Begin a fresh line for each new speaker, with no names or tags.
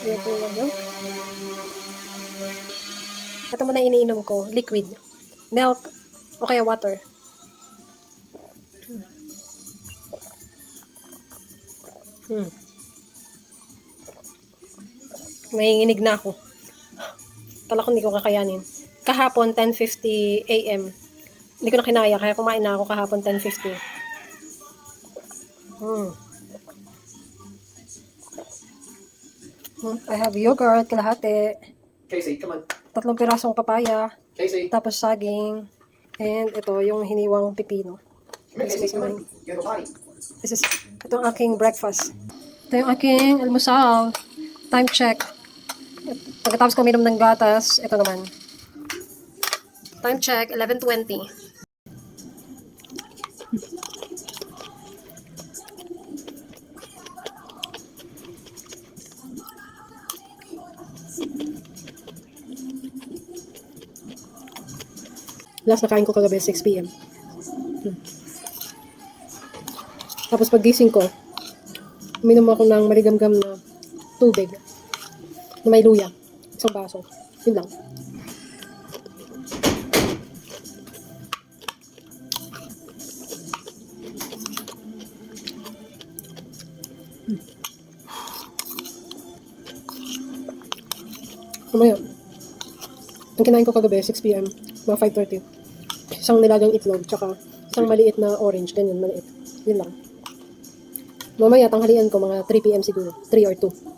Ito yung ito muna iniinom ko, liquid. Milk o kaya water. Nanginginig na ako. Kala ko hindi ko kakayanin. Kahapon, 10:50 a.m. Hindi ko na kinaya, kaya kumain na ako kahapon, 10:50. I have yogurt, kalahati.
Casey, come on.
3 pirasong papaya.
Casey.
Tapos saging. And ito, yung hiniwang pipino.
Come here, Casey, come on. You have a potty.
Ito ang aking breakfast. Ito yung aking almusal. Time check. Pagkatapos ko uminom ng gatas, ito naman. Time check, 11:20. Last na kain ko kagabi, 6 p.m. Tapos paggising ko, uminom ako ng maligamgam na tubig na may luya. Isang baso. Yun lang. Mamaya. Ang kinain ko kagabi, 6 p.m. Mga 5:30. Isang nilagang itlog, tsaka isang maliit na orange, ganyan, maliit. Yun lang. Mamaya, tanghalian ko, mga 3 p.m. siguro. 3 or 2.